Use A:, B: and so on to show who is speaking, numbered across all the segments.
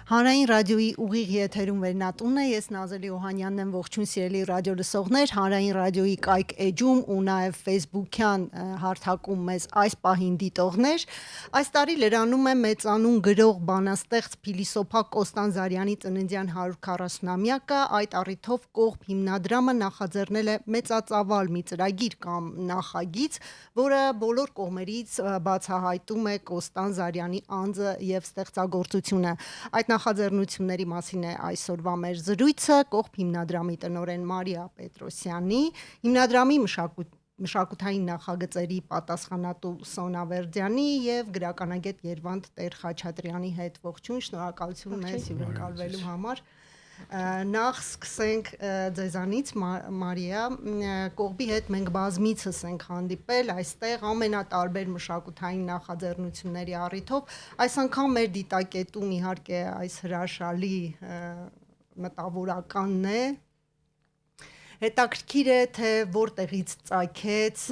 A: Հանրային ռադիոյի ուղիղ եթերում վերնատունն է, ես Նազելի Օհանյանն եմ, ողջույն սիրելի ռադիո լսողներ, Հանրային ռադիոյի կայք էջում ու նաև Facebook-յան հարթակում մեզ այս պահին դիտողներ։ Այս տարի լրանում է մեծանուն գրող բանաստեղծ փիլիսոփա Կոստան Զարյանի ծննդյան 140-ամյակը, այդ առիթով Կողբ հիմնադրամը նախաձեռնել է մեծածավալ մի ծրագիր կամ նախագիծ, որը բոլոր կողմերից բացահայտում է Կոստան Զարյանի անձը եւ ստեղծագործությունը։ Այդ նախաձեռնությունների մասին է այսօրվա մեր զրույցը Կողբ հիմնադրամի տնօրեն Մարիա Պետրոսյանի, հիմնադրամի մշակութային նախագծերի պատասխանատու Սոնա Վերդյանի եւ գրականագետ Երվանդ Տեր-Խաչատրյանի հետ։ Ողջույն, շնորհակալություն մեզ հյուրընկալվելու համար։ Նախ սկսենք ձեզանից, Մարիա, Կողբի հետ մենք բազմիցս ենք հանդիպել այստեղ ամենատարբեր մշակութային նախաձեռնությունների առիթով, այս անգամ մեր դիտակետում իհարկե այս հրաշալի մտավորականն է, հետաքրքիր է, թե որտեղից ծագեց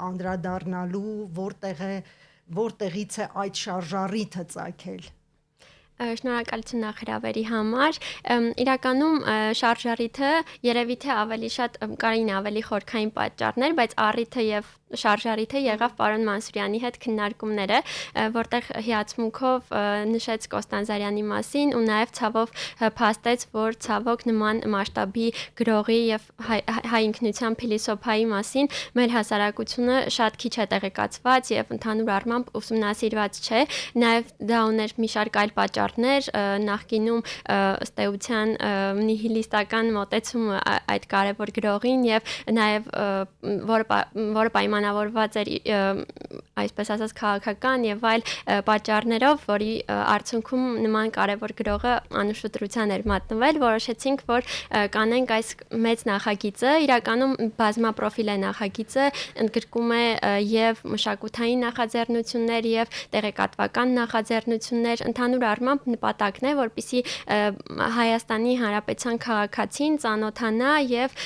A: անդրադառնալու, որտեղից է այդ շարժառիթը ծագել։
B: Շնորհակալություն նախհրավերի համար։ Իրականում շարժառիթը երևի թե ավելի շատ կարին ավելի խորքային պատճառներ, բայց առիթը եւ շարժառիթը եղավ պարոն Մանսուրյանի հետ քննարկումները, որտեղ հիացմունքով նշեց Կոստան Զարյանի մասին ու նաև ցավով փաստեց, որ ցավոք նման մասշտաբի գրողի եւ հայ ինքնության փիլիսոփայի մասին մեր հասարակությունը շատ քիչ է տեղեկացված եւ ընդհանուր առմամբ ուսումնասիրված չէ։ Նաև դա ուներ մի շարք այլ պատճառներ, նախկինում ըստ էության նիհիլիստական մոտեցումը այդ կարևոր գրողին եւ նաև որը պայմանավորված էր այսպես ասած քաղաքական եւ այլ պատճառներով, որի արդյունքում նման կարևոր գրողը անուշադրության էր մատնվել, որոշեցինք, որ կանենք այս մեծ նախագիծը, իրականում բազմապրոֆիլ է նախագիծը, ընդգրկում է եւ մշակութային նախաձեռնություններ եւ տեղեկատվական նախաձեռնություններ, ընդհանուր առմամբ նպատակն է, որպեսզի Հայաստանի Հանրապետության քաղաքացին ծանոթանա եւ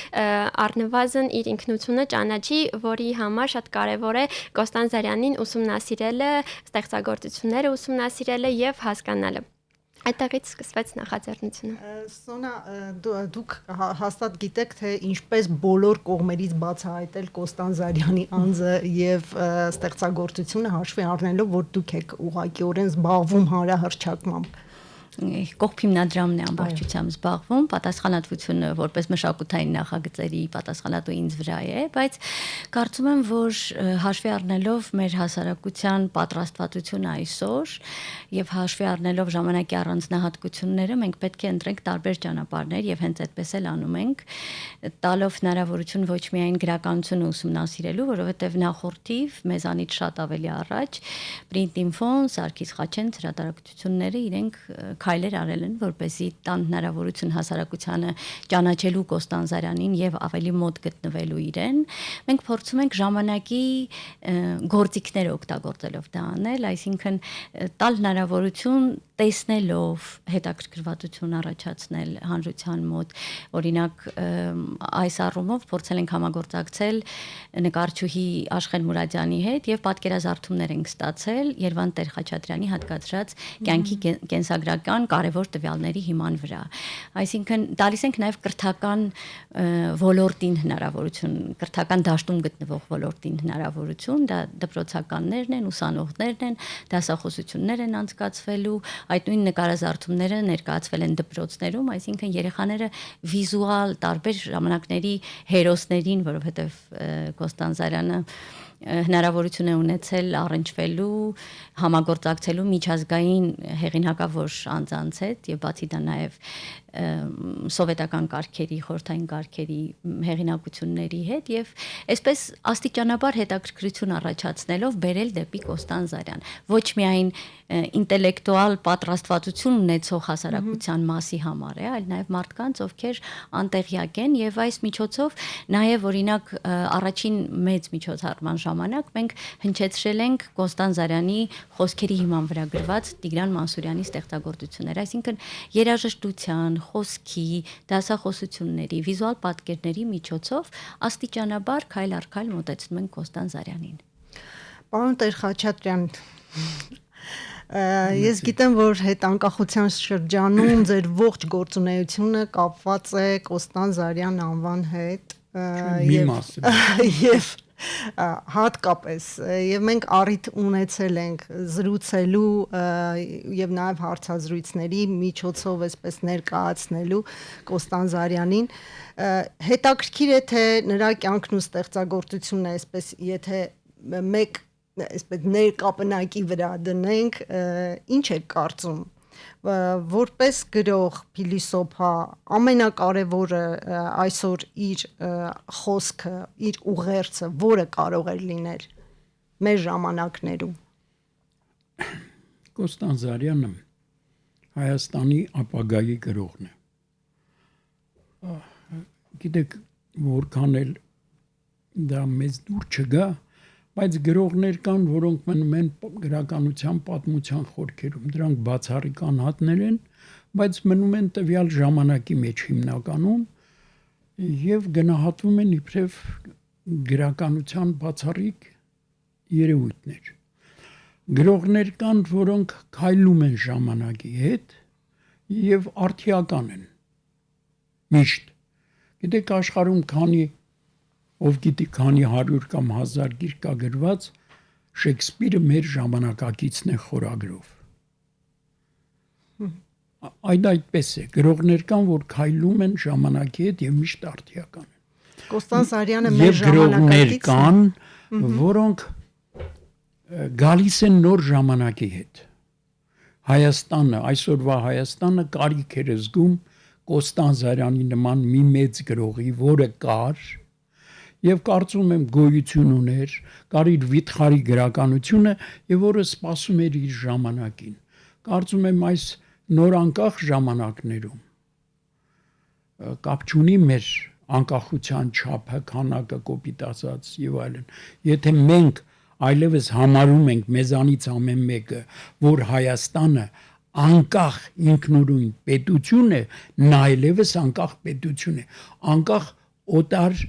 B: առնվազն իր ինքնությունը ճանաչի, որի համար շատ կարևոր է Կոստան Զարյանին ուսումնասիրելը, ստեղծագործությունները ուսումնասիրելը եւ հասկանալը։ Այդտեղից սկսվեց նախաձեռնությունը։
A: Սոնա, դուք հաստատ գիտեք, թե ինչպես բոլոր կողմերից բացահայտել Կոստան Զարյանի անձը եւ ստեղծագործությունը հաշվի առնելով, որ դուք եք ուղղակիորեն զբաղվում հանրահռչակմամբ։
C: Կողբ հիմնադրամն է ամբողջությամբ զբաղվում, պատասխանատվությունը որպես մշակութային նախագծերի պատասխանատու ինձ վրա է, բայց կարծում եմ, որ հաշվի առնելով մեր հասարակության պատրաստվածությունը այսօր եւ հաշվի առնելով ժամանակի առանձնահատկությունները, մենք պետք է ընտրենք տարբեր ճանապարհներ եւ հենց այդպես էլ անում ենք, տալով հնարավորություն ոչ միայն գրականությունը ուսումնասիրելու, որովհետեւ նախորդիվ մեզանից շատ ավելի առաջ Print-Info-ն, Սարգիս Խաչեն հրատարակությունները իրենք քայլեր արել են, որպեսզի տան հնարավորություն հասարակությանը ճանաչելու Կոստան Զարյանին եւ ավելի մոտ գտնվելու իրեն։ Մենք փորձում ենք ժամանակի գործիքները օգտագործելով դա անել, այսինքն տալ հնարավորություն տեսնելով հետաքրքրվածություն առաջացնել հանրության մոտ, օրինակ այս առումով փորձել ենք համագործակցել նկարչուհի Աշխեն Մուրադյանի հետ եւ պատկերազարդումներ ենք ստացել Երվանդ Տեր-Խաչատրյանի հատկացրած կյանքի կենսագրական կարևոր տվյալների հիման վրա։ Այսինքն տալիս ենք նաև կրթական ոլորտին հնարավորություն, կրթական դաշտում գտնվող ոլորտին հնարավորություն, դա դպրոցականներն են, ուսանողներն են, դասախոսություններ են անցկացվելու, այդ նույն նկարազարդումները ներկայացվել են դպրոցներում, այսինքն երեխաները վիզուալ տարբեր ժամանակների հերոսներին, որովհետև Կոստան Զարյանը հնարավորություն է ունեցել առնչվելու, համագործակցելու միջազգային հեղինակավոր անձանց հետ եւ բացի դա նաեւ սովետական կարգերի, խորհրդային կարգերի հեղինակությունների հետ եւ այսպես աստիճանաբար հետաքրքրություն առաջացնելով բերել դեպի Կոստան Զարյան։ Ոչ միայն ինտելեկտուալ պատրաստվածություն ունեցող հասարակության մասի համար է, այլ նաեւ մարդկանց, ովքեր անտեղյակ են եւ այս միջոցով նաեւ օրինակ առաջին մեծ միջոցառման ժամանակ մենք հնչեցրել ենք Կոստան Զարյանի խոսքերի հիման վրա գրված Տիգրան Մանսուրյանի ստեղծագործություններ, այսինքն երաժշտության, խոսքի, դասախոսությունների, վիզուալ պատկերների միջոցով աստիճանաբար քայլ առ քայլ մոտեցնում ենք Կոստան Զարյանին։
A: Պարոն Տեր-Խաչատրյան, Ես գիտեմ, որ հետ անկախության շրջանում ձեր ողջ գործունեությունը կապված է Կոստան Զարյան անվան հետ եւ հատկապես եւ մենք առիթ ունեցել ենք զրուցելու եւ նաեւ հարցազրույցների միջոցով այսպես ներկայացնելու Կոստան Զարյանին հետաքրքիր է թե նրա կյանքն ու ստեղծագործությունը այսպես եթե մեկ այսպես ներկապնակի վրա դնենք ինչ է կարծում որպես գրող փիլիսոփա ամենակարևորը այսօր իր խոսքը իր ուղերձը որը կարող է լինել մեր ժամանակներում
D: Կոստան Զարյանը Հայաստանի ապագայի գրողն է գիտեք որքան էլ դա մեծ դուր չգա բայց գրողներ կան, որոնք մնում են գրականության պատմության խորքերում, դրանք բացառիկ անհատներ են, բայց մնում են տվյալ ժամանակի մեջ հիմնականում եւ գնահատվում են իբրև գրականության բացառիկ երևույթներ։ Գրողներ կան, որոնք քայլում են ժամանակի հետ եւ արդիական են։ Միշտ։ Գիտեք աշխարհում քանի ով գիտի քանի 100 կամ 1000 գիրք կա գրված Շեքսպիրը մեր ժամանակակիցն է խորագրով այդպես է գրողներ կան որ քայլում են ժամանակի հետ եւ միշտ արդիական են
A: Կոստան Զարյանը մեր ժամանակակիցն
D: կան որոնք գալիս են նոր ժամանակի հետ Հայաստանը այսօրվա Հայաստանը կարիք էր զգում Կոստան Զարյանի նման մի մեծ գրողի որը կար Եվ կարծում եմ գոյություն ուներ, կար իր վիթխարի գրականությունը եւ որը սպասում էր իր ժամանակին։ Կարծում եմ այս նոր անկախ ժամանակներում կապ չունի մեր անկախության չափը, քանակը, կոպիտ ասած եւ այլն։ Եթե մենք այլևս համարում ենք մեզանից ամեն մեկը, որ Հայաստանը անկախ ինքնուրույն պետություն է, նա այլևս անկախ պետություն է, անկախ օտար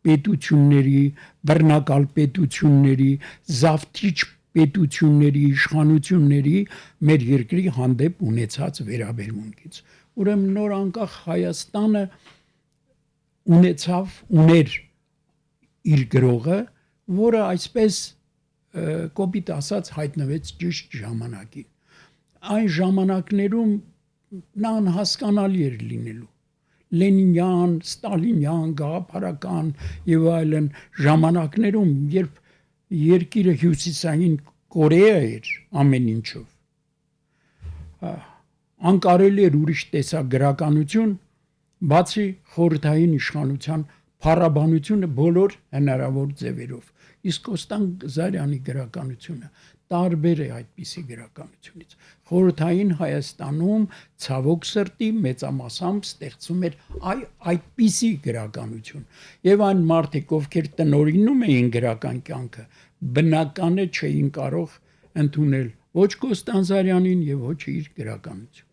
D: պետությունների, բռնակալ պետությունների, զավթիչ պետությունների, իշխանությունների մեր երկրի հանդեպ ունեցած վերաբերմունքից։ Ուրեմն նոր անկախ Հայաստանը ուներ իր գրողը, որը այսպես կոպիտ ասած հայտնվեց ճիշտ ժամանակին։ Այն ժամանակներում նա անհասկանալի էր լինելու Լենինյան, Ստալինյան, գաղափարական եւ այլն ժամանակներում, երբ երկիրը հյուսիսային Կորեա էր ամեն ինչով, անկարելի էր ուրիշ տեսակ գրականություն, բացի խորհրդային իշխանության փառաբանությունը բոլոր հնարավոր ձևերով։ Իսկ Կոստան Զարյանի գրականությունը տարբեր է այդպիսի գրականությունից։ Խորհրդային Հայաստանում ցավոք սրտի մեծամասամբ ստեղծում էր այդպիսի գրականություն։ Եվ այն մարդիկ, ովքեր տնօրինում էին գրական կյանքը, բնական է չէին կարող ընդունել ոչ Կոստան Զարյանին եւ ոչ իր գրականությունը։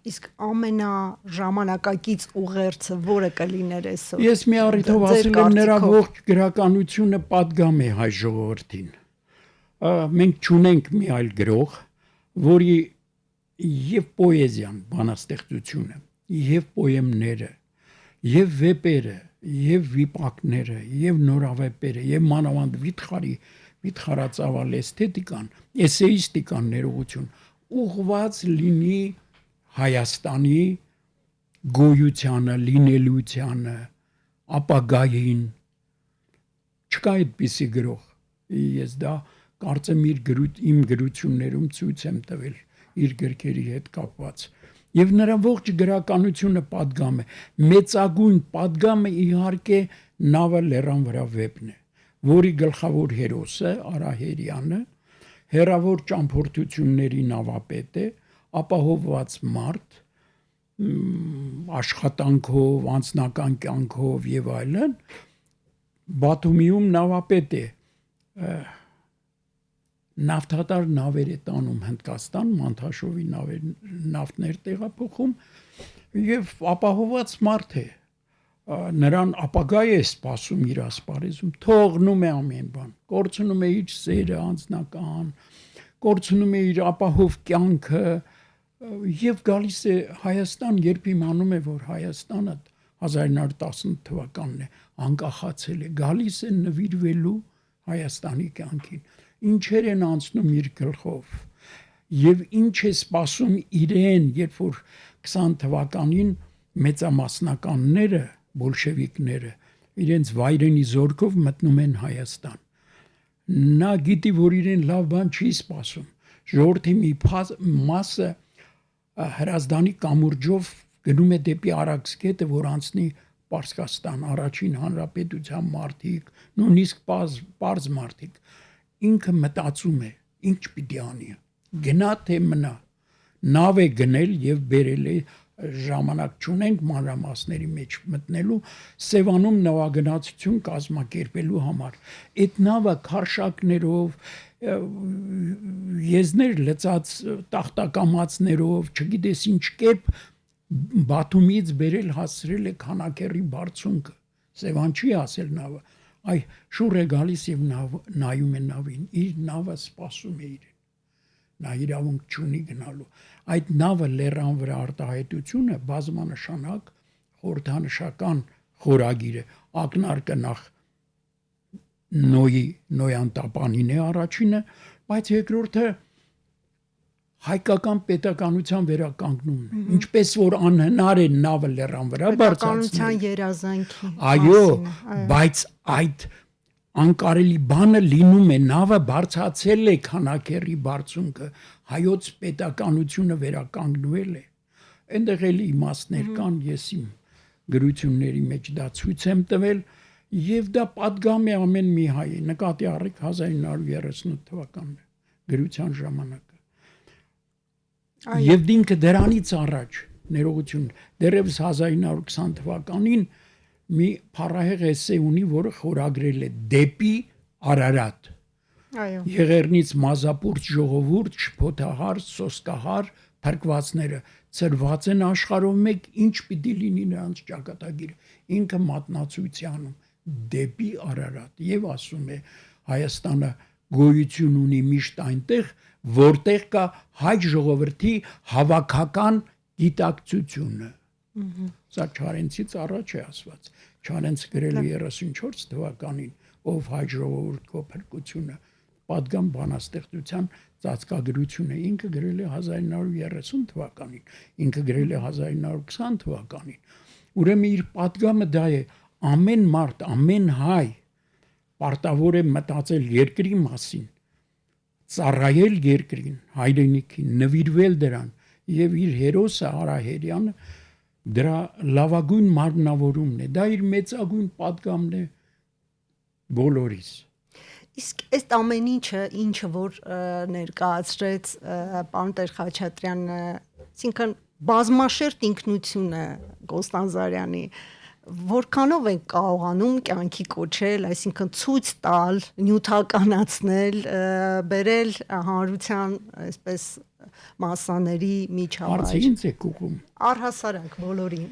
A: Իսկ ամենաժամանակակից ուղերձը որը կլիներ այսօր։
D: Ես մի առիթով ասել եմ նրա ողջ գրականությունը պատգամ է հայ ժողովրդին։ Մենք չունենք մի այլ գրող, որի եւ պոեզիան, բանաստեղծությունը, եւ պոեմները, եւ վեպերը, եւ վիպակները, եւ նորավեպերը, եւ մանավանդ վիթխարածավալ էսթետիկան, էսեիստիկան ներողություն, ուղղված լինի Հայաստանի գոյությանը, լինելությանը, ապագային։ Չկա այդպիսի գրող։ Ես դա կարծեմ իմ գրություններում ցույց եմ տվել իր գրքերի հետ կապված։ Եվ նրա ողջ գրականությունը պատգամ է։ Մեծագույն պատգամը իհարկե Նավը լեռան վրա վեպն է, որի գլխավոր հերոսը Արահերյանը հերավոր ճամփորդությունների նավապետ է, ապահովված մարդ, աշխատանքով, անձնական կյանքով եւ այլն, Բաթումիում նավապետ է, նավթատար նավեր է տանում Հնդկաստան, Մանթաշովի նավթներ տեղափոխում եւ ապահովված մարդ է, նրան ապագա է սպասում իր ասպարեզում, թողնում է ամեն բան, կորցնում է իր սերը անձնական, կորցնում է իր ապահով կյանքը եւ գալիս է Հայաստան, երբ իմանում է, որ Հայաստանը 1918 թվականն է, անկախացել է, գալիս է նվիրվելու Հայաստանի կյանքին։ Ինչեր են անցնում իր գլխով եւ ինչ է սպասում իրեն, երբ որ 20 թվականին մեծամասնականները, բոլշևիկները իրենց վայրենի զորքով մտնում են Հայաստան։ Նա գիտի, որ իրեն լավ բան չի սպասում։ Ժողովրդի մի մասը Հրազդանի կամուրջով գնում է դեպի Արաքսկետը, որ անցնի Պարսկաստան, առաջին հանրապետության մարդիկ, նույնիսկ պարզ մարդիկ։ Ինքը մտածում է, ինչ պիտի անի։ Գնա թե մնա։ Նավ է գնել եւ բերել է, ժամանակ չունենք մանրամասների մեջ մտնելու, Սևանում նավագնացություն կազմակերպելու համար։ Այդ նավը քարշակներով, եզներ լծած տախտակամածներով, չգիտես ինչ կերպ Բաթումից բերել հասցրել է Քանաքեռի բարձունքը։ Սևան չի ասել նավը, այ շուռ է գալիս եւ նայում է նավին, իր նավը սպասում է իրեն։ Նա իրավունք չունի գնալու։ Այդ նավը լեռան վրա արտահայտությունը բազմանշանակ խորհրդանշական խորագիր է։ Ակնարկը նախ Նոյան տապանին է առաջինը, բայց երկրորդը հայկական պետականության վերականգնումն է։ Ինչպես որ անհնար է նավը լեռան վրա բարձրացնել։
A: Պետականության երազանքի։
D: Այո, բայց այդ անկարելի բանը լինում է, նավը բարձրացել է Քանաքեռի բարձունքը, հայոց պետականությունը վերականգնվել է։ Այնտեղ էլի իմաստներ կան, ես իմ գրությունների մեջ դա ցույց եմ տվել, եւ դա պատգամ է ամեն մի հայի, նկատի առեք 1938 թվականն է, գրության ժամանակը։ Եվ ինքը դրանից առաջ ներողություն, դեռևս 1920 թվականին մի փառահեղ էսե ունի, որը խորագրել է Դեպի Արարատ։
A: Այո։
D: Եղեռնից մազապուրտ ժողովուրդ, շփոթահար, սոսկահար փրկվածները ծրված են աշխարհով մեկ, ինչ պիտի լինի նրանց ճակատագիրը։ Ինքը մատնացույցանում Դեպի Արարատ եւ ասում է Հայաստանը գոյություն ունի միշտ այնտեղ, որտեղ կա հայ ժողովրդի հավաքական գիտակցությունը։ Սա Չարենցից առաջ է ասված։ Չարենցը գրել է 34 թվականին, ով հայ ժողովուրդ քո փրկությունը, պատգամ բանաստեղծության ծածկագրությունը, ինքը գրել է 1930 թվականին, ինքը գրել է 1920 թվականին։ Ուրեմն իր պատգամը դա է, ամեն մարդ, ամեն հայ պարտավոր է մտածել երկրի մասին, ծառայել երկրին, հայրենիքին, նվիրվել դրան, եւ իր հերոսը Արահերյանը դրա լավագույն մարմնավորումն է, դա իր մեծագույն պատգամն է բոլորիս։
A: Իսկ այս ամեն ինչը որ ներկայացրեց պարոն Տեր-Խաչատրյանը, այսինքն բազմաշերտ ինքնությունը Կոստանդզարյանի, որքանով են կարողանում կյանքի կոչել, այսինքն ցույց տալ, նյութականացնել, բերել հանրության, այսպես մասաների միջավայր։
D: Հարցը ինձ է կուղում։
A: Առհասարակ բոլորին։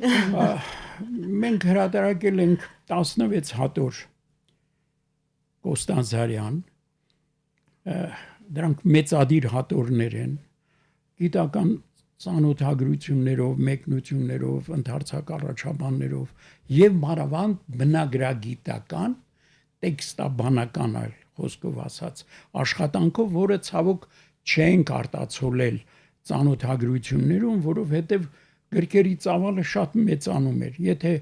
D: Մենք հրատարակել ենք 16 հատոր Կոստանդզարյան, դրանք մեծադիր հատորներ են, գիտական ծանոթագրություններով, մեկնություններով, ընդհանրացակ առաջաբաններով եւ մանավանդ բնագրագիտական տեքստաբանական այլ խոսքով ասած աշխատանքով, որը ցավոք չենք արտացոլել ծանոթագրություններում, որովհետեւ գրքերի ծավալը շատ մեծանում էր։ Եթե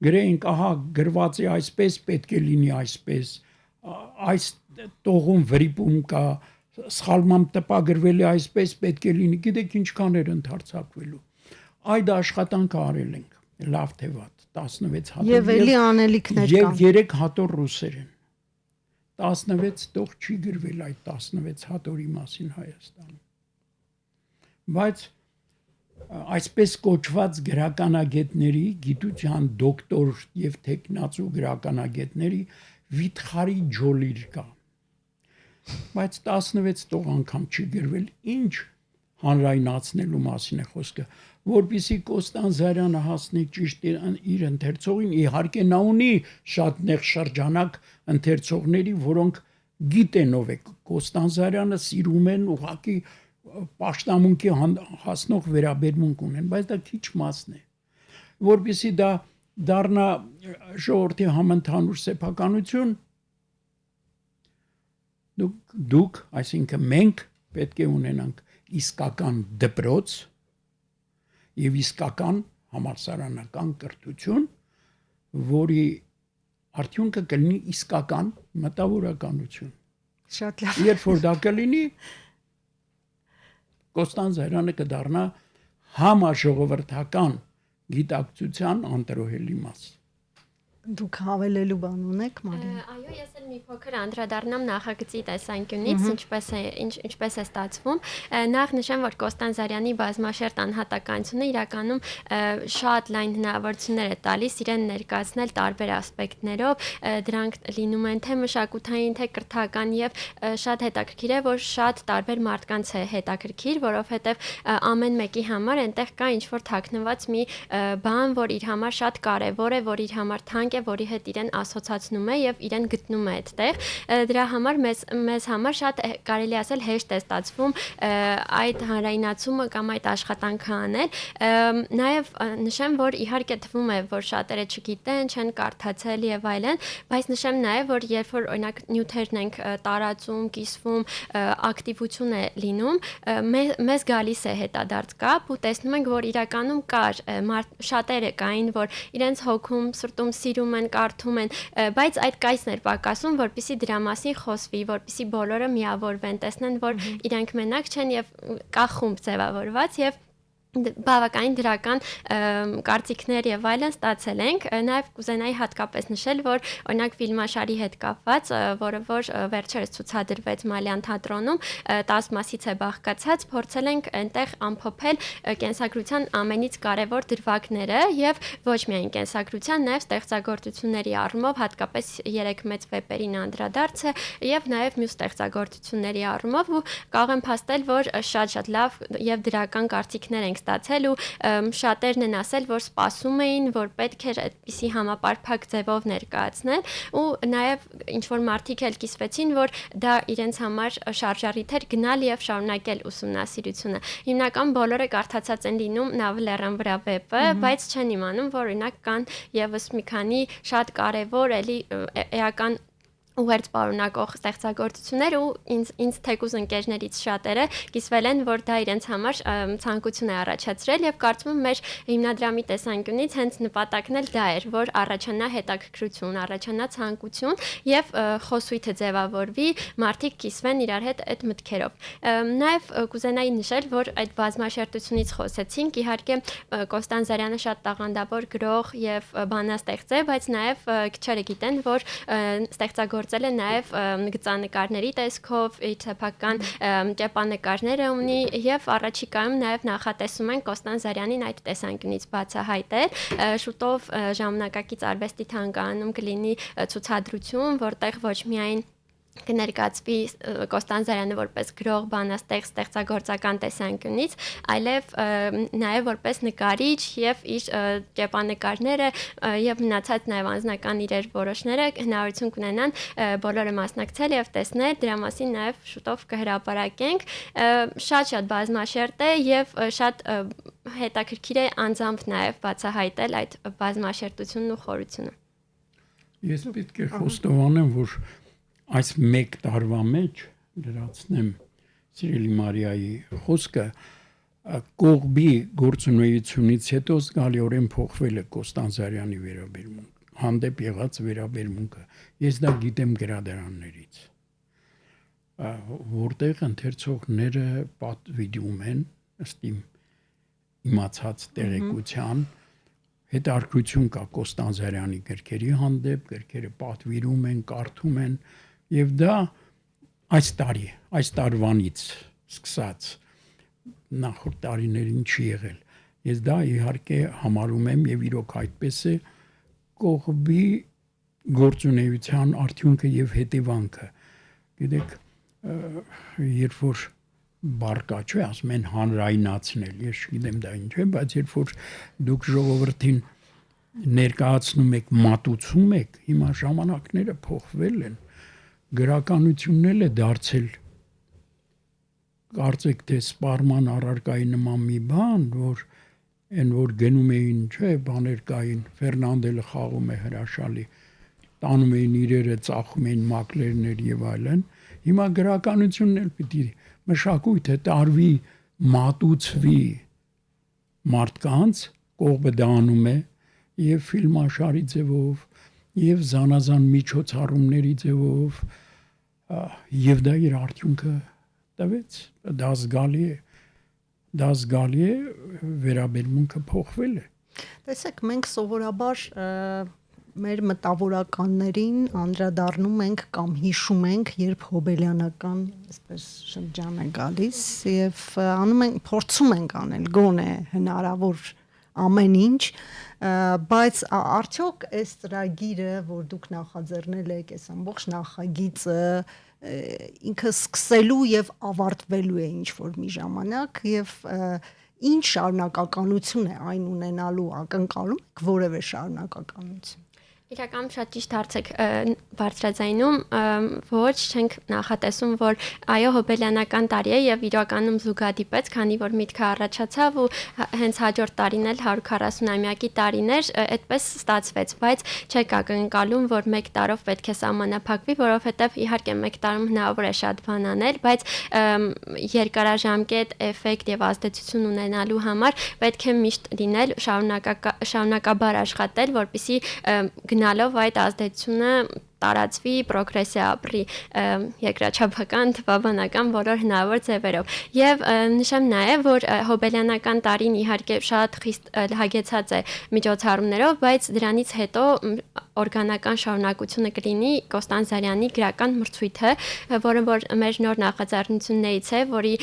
D: գրեինք, ահա գրված է այսպես, պետք է լինի այսպես, այս տողում վրիպում կա, սխալմամբ տպագրվել է այսպես, պետք է լինի, գիտեք ինչքան էր ընդարձակվելու։ Այդ աշխատանքը արել ենք, լավ թե վատ, 16 հատոր
A: եւ էլի անելիքներ կան։
D: Եվ 3 հատոր ռուսերեն։ 16 տող չի գրվել այդ 16 հատորի մասին Հայաստանում։ Բայց այսպես կոչված գրականագետների, գիտության դոկտոր եւ տեխնացու գրականագետների վիթխարի ջոլիր կա։ Բայց 16 տող անգամ չի գրվել, ինչ հանրայնացնելու մասին է խոսքը, որպեսզի Կոստանդզարյանը հասնի ճիշտ իր ընթերցողին, իհարկե նա ունի շատ նեղ շրջանակ ընթերցողների, որոնք գիտեն ով է Կոստանձարյանը, սիրում են ուղղակի պաշտամունքի հասնող վերաբերմունք ունեն, բայց դա քիչ մասն է, որովհետեւ դա դառնա ժողովրդի համընդհանուր սեփականություն, դուք, այսինքն մենք պետք է ունենանք իսկական դպրոց եւ իսկական համալսարանական կրթություն, որի արդյունքը կլինի իսկական մտավորականություն։
A: Շատ լավ։
D: Երբ որ դա կլինի, Կոստանձարյանը կդառնա համաժողովրդական գիտակցության անտրոհելի մաս։
A: Դուք հավելելու բան ունեք, Մարիա։
B: Այո, ես էլ մի փոքր անդրադառնամ նախագծի տեսանկյունից, ինչպես է ստացվում։ Նախ նշեմ, որ Կոստանձարյանի բազմաշերտ անհատականությունը իրականում շատ լայն հնարավորություններ է տալիս իրեն ներկայացնել տարբեր ասպեկտներով, դրանք լինում են թե մշակութային, թե կրթական եւ շատ հետաքրքիր է, որ շատ տարբեր մարդկանց է հետաքրքիր, որովհետեւ ամեն մեկի համար այնտեղ կա ինչ-որ թաքնված մի բան, որ իր համար շատ կարեւոր է, որ իր համար թանկ է, որի հետ իրեն ասոցացնում է եւ իրեն գտնում է այդտեղ։ Դրա համար մեզ համար շատ կարելի ասել հեշտ է ստացվում այդ հանրայնացումը կամ այդ աշխատանքը անել։ Նաեւ նշեմ, որ իհարկե թվում է, որ շատերը չգիտեն, չեն կարդացել եւ այլն, բայց նշեմ նաեւ, որ երբ որ օրինակ նյութերն ենք տարածում, կիսվում, ակտիվություն է լինում, մեզ գալիս է հետադարձ կապ ու տեսնում ենք, որ իրականում կար շատերը կային, որ իրենց հոգում, սրտում սիրում են, կարդում են, բայց այդ կայսն էր պակասում, որպեսզի դրա մասին խոսվի, որպեսզի բոլորը միավորվեն, տեսնեն, որ իրենք մենակ չեն եւ կա խումբ ձևավորված եւ բավականին դրական կարծիքներ եւ այլն ստացել ենք, նաեւ կուզենայի հատկապես նշել, որ օրինակ ֆիլմաշարի հետ կապված, որը որ վերջերս ցուցադրվեց Մալյան թատրոնում, 10 մասից է բաղկացած, փորձել ենք այնտեղ ամփոփել կենսագրության ամենից կարևոր դրվագները եւ ոչ միայն կենսագրության, նաեւ ստեղծագործությունների առումով, հատկապես 3 մեծ վեպերին անդրադարձ է եւ նաեւ մյուս ստեղծագործությունների առումով ու կարող եմ փաստել, որ շատ լավ եւ դրական կարծիքներ ենք ստացել ու շատերն են ասել, որ սպասում էին, որ պետք էր այդպիսի համապարփակ ձևով ներկայացնել ու նաև ինչ որ մարդիկ էլ կիսվեցին, որ դա իրենց համար շարժառիթ էր գնալ եւ շարունակել ուսումնասիրությունը։ Հիմնական բոլորը կարդացած են լինում Նավլերան վրա վեպը, բայց չեն իմանում, որ օրինակ կան եւս մի քանի շատ կարեւոր էլի էական ուղերձ պարունակող ստեղծագործություններ ու ինձ թեկուզ ընկերներից շատերը կիսվել են, որ դա իրենց համար ցանկություն է առաջացրել եւ կարծում եմ մեր հիմնադրամի տեսանկյունից հենց նպատակն էլ դա էր, որ առաջանա հետաքրքրություն, առաջանա ցանկություն եւ խոսույթը ձևավորվի, մարդիկ կիսվեն իրար հետ այդ մտքերով։ Նաեւ կուզենայի նշել, որ այդ բազմաշերտությունից խոսեցինք, իհարկե Կոստանձարյանը շատ տաղանդավոր գրող եւ բանաստեղծ է, բայց նաեւ քչերը գիտեն, որ ստեղծագործել է նաև գծանկարների տեսքով, իջեփական կեպանկարները ունի եւ առաջիկայում նաև նախատեսում են Կոստանձարյանին այդ տեսանկյունից բացահայտել։ Շուտով ժամանակակից արվեստի թանգարանում կլինի ցուցադրություն, որտեղ ոչ միայն կներկայացվի Կոստանձարյանը որպես գրող, բանաստեղծ, ստեղծագործական տեսանկյունից, այլև նաև որպես նկարիչ եւ իր կեպանկարները եւ մնացած նաև անձնական իրեր որոշները հնարավորություն կունենան բոլորը մասնակցել եւ տեսնել, դրա մասին նաև շուտով կհրապարակենք։ Շատ բազմաշերտ է եւ շատ հետաքրքիր է անձամբ նաև բացահայտել այդ բազմաշերտությունն ու խորությունը։
D: Ես պետք է խոստովանեմ, որ այս մեկ տարվա մեջ լրացնեմ Սիրելի Մարիայի խոսքը կողմի գործունեությունից հետո զգալիորեն փոխվել է Կոստանձարյանի վերաբերմունքը, հանդեպ եղած վերաբերմունքը։ Ես դա գիտեմ գրադարաններից, որտեղ ընթերցողները պատվիրում են ըստ իմացած տեղեկության հետաքրքրություն կա Կոստանձարյանի գրքերի հանդեպ, գրքերը պատվիրում են, կարդում են եւ դա այս տարվանից սկսած նախորդ տարիներին չի եղել։ Ես դա իհարկե համարում եմ եւ իրոք այդպես է կողմի գործունեության արդյունքը եւ հետևանքը։ Գիտեք, երբ որ բարկա չէ, ասում են հանրայնացնել, ես չգիտեմ դա ինչ է, բայց երբ որ դուք ժողովրդին ներկայացնում եք, մատուցում եք, հիմա ժամանակները փոխվել են, գրականությունն էլ է դարձել կարծեք թե սպառման առարկայի նման մի բան, որ գնում էին, չէ, բաներ կային, Ֆերնանդելը խաղում է հրաշալի, տանում էին իրերը, ծախում էին մակլերներ եւ այլն։ Հիմա գրականությունն էլ պիտի մշակույթը տարվի, մատուցվի մարդկանց, կողմը դա անում է եւ ֆիլմաշարի ձևով, եւ զանազան միջոցառումների ձևով, եւ դա իր արդյունքը տվեց, դա զգալի է, վերաբերմունքը փոխվել է։
A: Տեսեք, մենք սովորաբար մեր մտավորականներին անդրադառնում ենք կամ հիշում ենք, երբ հոբելյանական այսպես շրջան է գալիս եւ փորձում ենք անել գոնե հնարավոր ամեն ինչ, բայց արդյոք այս ծրագիրը, որ դուք նախաձեռնել եք, այս ամբողջ նախագիծը ինքը սկսելու եւ ավարտվելու է ինչ որ մի ժամանակ եւ ինչ շարունակականություն է այն ունենալու, ակնկալում եք որևէ շարունակականություն։
B: Իրականում շատ ճիշտ հարց եք բարձրաձայնում, ոչ չենք նախատեսում, որ այո հոբելյանական տարի է եւ իրականում զուգադիպեց, քանի որ միտքը առաջացավ ու հենց հաջորդ տարին էլ 140-ամյակի տարին էր, այդպես ստացվեց, բայց չեք ակնկալում, որ 1 տարով պետք է սահմանափակվի, որովհետեւ իհարկե 1 տարում հնարավոր է շատ բան անել, բայց երկարաժամկետ էֆեկտ եւ ազդեցություն ունենալու համար պետք է միշտ լինել շարունակաբար աշխատել, որպեսզի գնալով այդ ազդեցությունը տարածվի, պրոգրեսիա ապրի երկրաչափական, թվաբանական բոլոր հնարավոր ձևերով։ Եվ նշեմ նաև, որ հոբելյանական տարին իհարկե շատ խիստ հագեցած է միջոցառումներով, բայց դրանից հետո օրգանական շարունակությունը կլինի Կոստանդզարյանի գրական մրցույթը, որը որ մեր նոր նախաձեռնություններից է, որի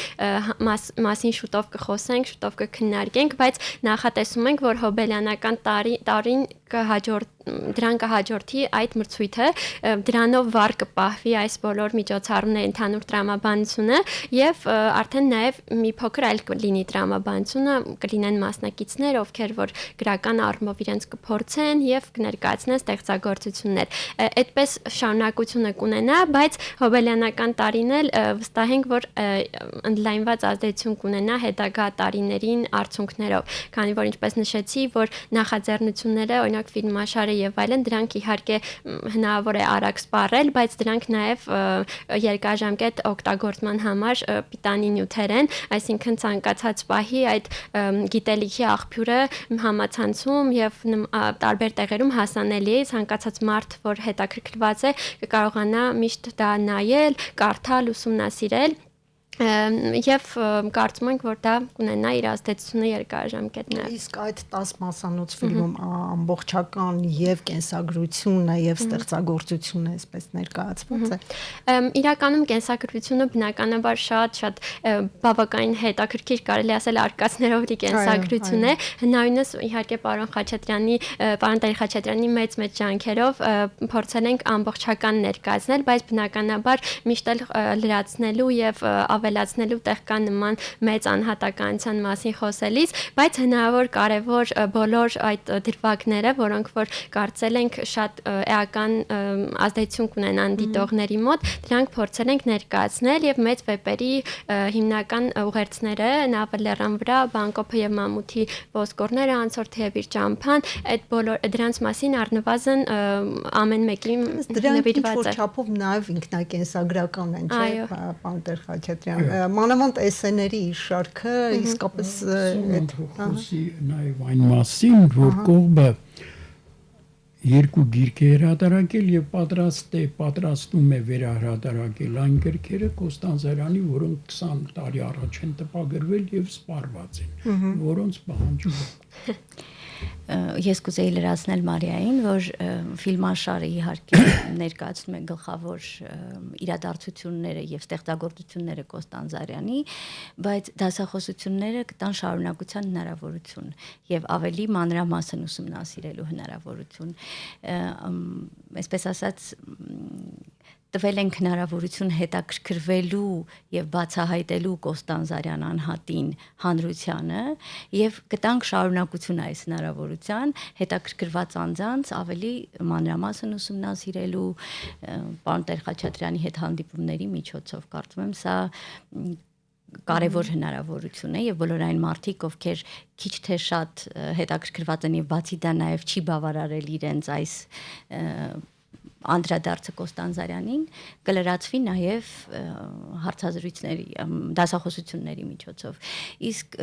B: մասին շուտով կխոսենք, շուտով կքննարկենք, բայց նախատեսում ենք, որ հոբելյանական տարին դրան կհաջորդի այդ մրցույթը, դրանով վառ կպահվի այս բոլոր միջոցառումների ընդհանուր տրամաբանությունը եւ արդեն նաեւ մի փոքր այլ կլինի տրամաբանությունը, կլինեն մասնակիցներ, ովքեր որ գրական առումով իրենց կփորձեն եւ կներկայացնեն ստեղծագործություններ։ Այդպես շարունակությունը կունենա, բայց հոբելյանական տարին էլ վստահ ենք, որ ընդլայնված ազդեցություն կունենա հետագա տարիներին արդյունքներով, քանի որ ինչպես նշեցի, որ նախաձեռնությունները, օրինակ ֆիլմաշարը եւ այլն, դրանք իհարկե հնարավոր է արագ սպառել, բայց դրանք նաև երկարաժամկետ օգտագործման համար պիտանի նյութեր են, այսինքն ցանկացած պահի այդ գիտելիքի աղբյուրը համացանցում եւ տարբեր տեղերում հասանելի է, ցանկացած մարդ, որ հետաքրքրված է, կկարողանա միշտ դա նայել, կարդալ, ուսումնասիրել եւ կարծում ենք, որ դա կունենա իր ազդեցությունը երկարաժամկետներ։
A: Իսկ այդ 10 մասանոց ֆիլմում ամբողջական եւ կենսագրությունը եւ ստեղծագործությունը այսպես ներկայացված է։
B: Իրականում կենսագրությունը բնականաբար շատ բավականին հետաքրքիր, կարելի ասել արկածներով լի կենսագրություն է։ Հնարինս իհարկե պարոն Տեր Խաչատրյանի մեծ ջանքերով փորձել ենք ամբողջական ներկայացնել, բայց բնականաբար միշտ էլ լրացնելու եւ ավելացնելու տեղ կա նման մեծ անհատականության մասին խոսելիս, բայց հնարավոր կարևոր բոլոր այդ դրվագները, որոնք որ կարծել ենք շատ էական ազդեցություն կունենան դիտողների մոտ, դրանք փորձել ենք ներկայացնել եւ մեծ վեպերի հիմնական ուղերձները Նավալեռան վրա, Բանկոփը եւ Մամութի ոսկորները, Անցորդը եւ իր ճամփան, այդ բոլոր դրանց մասին առնվազն ամեն մեկի նվիրված է։
A: Չափով նաեւ ինքնակենսագրական են, չէ՞, պարոն Տեր Խաչատրյան, մանավանդ էսեների շարքը իսկապես այդ
D: խոսի նաև այն մասին, որ կողմը երկու գիրք է հրատարակել եւ պատրաստում է վերահրատարակել այն գրքերը Կոստանդզարյանի, որոնք 20 տարի առաջ են տպագրվել եւ սպառված են, որոնց պահանջում է։
C: Ես կուզեի լրացնել Մարիային, որ ֆիլմաշարը իհարկե ներկայացնում է գլխավոր իրադարձությունները եւ ստեղծագործությունները Կոստանդզարյանի, բայց դասախոսությունները կտան շարունակության հնարավորություն եւ ավելի մանրամասն ուսումնասիրելու հնարավորություն։ Այսպես ասած տվել ենք հնարավորություն հետաքրքրվելու եւ բացահայտելու Կոստանդզարյան անհատին հանրությանը եւ գտանք շարունակություն այս հնարավորության հետաքրքրված անձանց ավելի մանրամասն ուսումնասիրելու պարոն Տեր-Խաչատրյանի հետ հանդիպումների միջոցով կարծում եմ սա կարևոր հնարավորություն է եւ բոլոր այն մարդիկ, ովքեր քիչ թե շատ հետաքրքրված են եւ բացի դա նաեւ չի բավարարել իրենց այս անդրադարձը Կոստանդզարյանին կլրացվի նաև հարցազրույցների դասախոսությունների միջոցով իսկ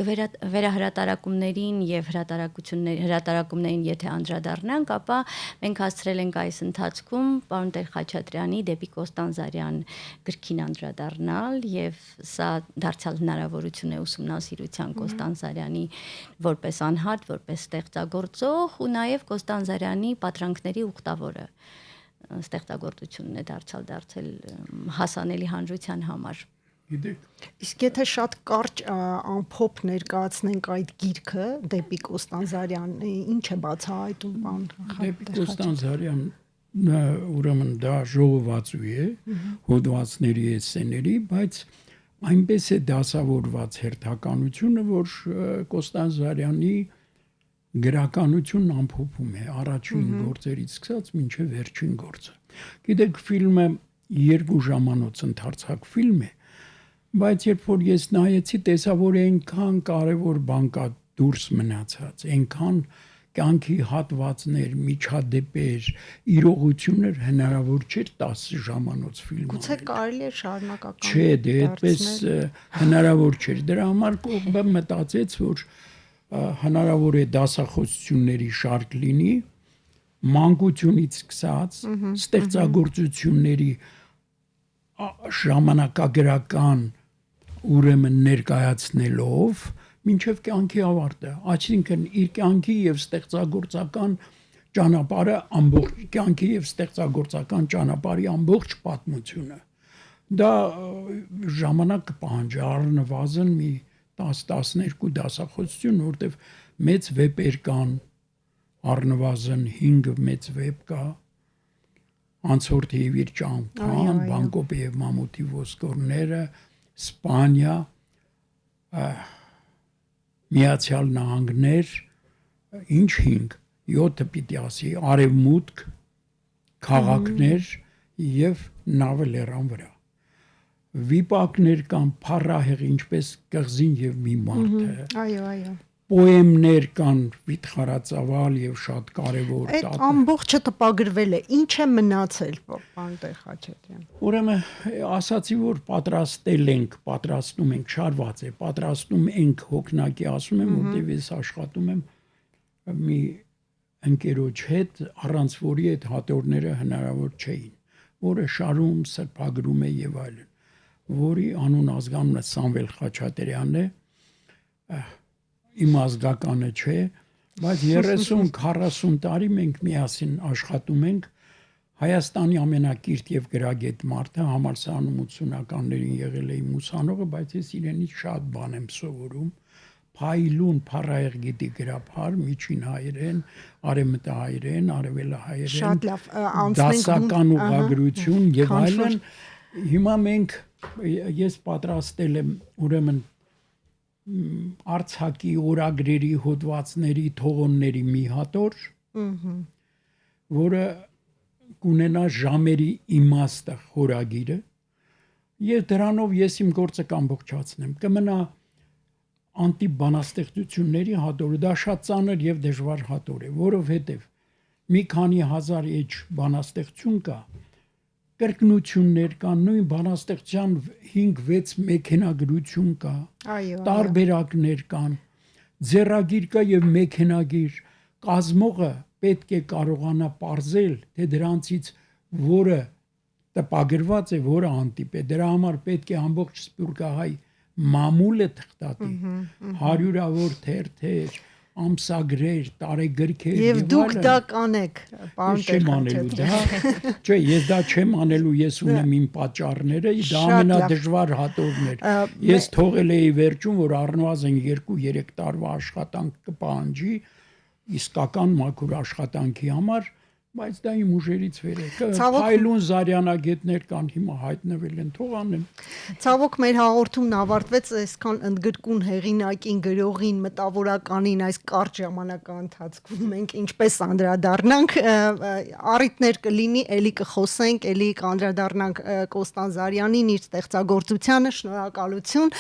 C: վերահրատարակումներին եւ հրատարակումներին եթե անդրադառնանք ապա մենք հասցրել ենք այս ընթացքում պարոն Տեր-Խաչատրյանի դեպի Կոստանդզարյան գրքին անդրադառնալ եւ սա դարձյալ հնարավորություն է ուսումնասիրության Կոստանդզարյանի որպես անհատ, որպես ստեղծագործող ու նաև Կոստանդզարյանի պատրանքների ուխտավորը ստեղծագործությունն է դարձել հասանելի հանրության համար։
D: Գիտեք,
A: Իսկ եթե շատ կարճ ամփոփ ներկայացնենք այդ գիրքը դեպի Կոստանդզարյան, ինչ է բացահայտում բան։
D: դեպի Կոստանդզարյան ուրեմն դա ժողովածու է, հոդվածների էսսեների, բայց այնպես է դասավորված հերթականությունը, որ Կոստանդզարյանի գրականությունն ամփոփում է առաջին գործերից սկսած մինչև վերջին գործը։ Գիտեք, ֆիլմը 2 ժամանոց ընդարձակ ֆիլմ է, բայց երբ որ ես նայեցի, տեսա, որ այնքան կարևոր բան կա դուրս մնացած, այնքան կյանքի հատվածներ, միջադեպեր, իրողություններ հնարավոր չէր 10 ժամանոց ֆիլմ։
A: Գուցե կարելի է շարունակական։
D: Չէ, դե այդպես հնարավոր չէր։ Դրա համար կողմը մտածեց, որ հնարավոր է դասախոսությունների շարք լինի մանկությունից սկսած ստեղծագործությունների ժամանակագրական ուրեմն ներկայացնելով մինչև կյանքի ավարտը, այսինքն իր կյանքի եւ ստեղծագործական ճանապարհը ամբողջ կյանքի եւ ստեղծագործական ճանապարհի ամբողջ պատմությունը դա ժամանակ կպահանջի առնվազն մի 10-12 դասախոսություն, որտեվ մեծ վեպեր կան, առնվազն 5 մեծ վեպ կա, Անցորդի եւ իր ճամփան, Բանկոպի եւ Մամուտի ոսկորները, Սպանիա, Միացյալ Նահանգներ, ինչ 5, 7 պիտի ասի, Արևմուտք, քաղաքներ եւ նավը լեռան վրա։ Վիպակներ կան փառահեղ ինչպես կղզին եւ մի մարդը։
A: Այո։
D: Պոեմներ կան վիթխարածավալ եւ շատ կարեւոր։
A: Այդ ամբողջը տպագրվել է։ Ինչ է մնացել, պարոն Տեր-Խաչատրյան։
D: Ուրեմն ասացի, որ պատրաստել ենք, պատրաստում ենք, շարված է, պատրաստում ենք հոգնակի, ասում եմ, որտեւ ես աշխատում եմ մի ընկերոջ հետ, առանց որի այդ հատորները հնարավոր չէին, որը շարում, սրբագրում է եւ այլն, որի անուն ազգանունը Սամվել Խաչատրյանն է, իմ ազգականը չէ, բայց 30-40 տարի մենք միասին աշխատում ենք, Հայաստանի ամենակիրթ եւ գրագետ մարդը, համալսարանում 80-ականներին եղել է իմ ուսանողը, բայց ես իրենից շատ բան եմ սովորում, փայլուն փառահեղ գիտի գրաբար, միջին հայերեն, արևմտահայերեն, արևելահայերեն,
A: շատ լավ, անցնենք
D: դասական ուղղագրություն եւ այլն։ Հիմա մենք ես պատրաստել եմ ուրեմն Արցախի օրագրերի հոդվածների թողոնների մի հատոր, որը կունենա ժամերի իմաստը խորագիրը եւ դրանով ես իմ գործը կամբողջացնեմ։ Կմնա անտիբանաստեղծությունների հատորը, դա շատ ծանր եւ դժվար հատոր է, որովհետեւ մի քանի հազար էջ բանաստեղծություն կա, կրկնություններ կան, նույն բանաստեղծության 5-6 մեքենագրություն կա, տարբերակներ կան, ձեռագիր կա եւ մեքենագիր, կազմողը պետք է կարողանա պարզել, թե դրանցից որը տպագրված է, որը անտիպ է, դրա համար պետք է ամբողջ սփյուռքահայ մամուլը թղթատի, հարյուրավոր թերթեր, ամսագրեր, տարեգրքեր
A: եւ դուք դա կանեք, պարոն
D: Տեր-Խաչատրյան։ Չէ, ես դա չեմ անելու, ես ունեմ իմ պատճառները, դա ամենադժվար հատորն էր։ Ես թողել էի վերջում, որ առնվազն 2-3 տարվա աշխատանք կպահանջի իսկական մաքուր աշխատանքի համար, բայց դա իմ ուժերից վեր է։
A: Ցավոք-
D: Փայլուն Զարյանագետներ կան հիմա հայտնվել են, թող անեն։
A: Ցավոք մեր հաղորդումն ավարտվեց այսքան ընդգրկուն հեղինակին, գրողին, մտավորականին այս կարճ ժամանակահատվածում մենք ինչպես անդրադառնանք, առիթներ կլինի, ելի կխոսենք, ելի կանդրադառնանք Կոստան Զարյանին, իր ստեղծագործությանը, շնորհակալություն։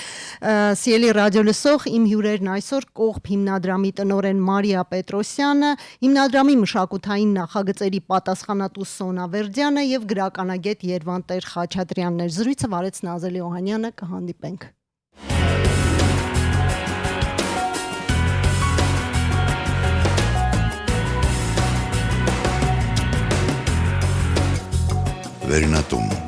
A: Սիրելի ռադիոլսող, իմ հյուրերն այսօր Կողբ հիմնադրամի տնօրեն Մարիա Պետրոսյանը, հիմնադրամի մշակութային նախագծերի պատասխանատու Սոնա Վերդյանը եւ գրականագետ Երվանտ Խաչատրյանն էր։ Զրույցը վարեց Նազելի Օհանյանը, կհանդիպենք։
E: Վերնատուն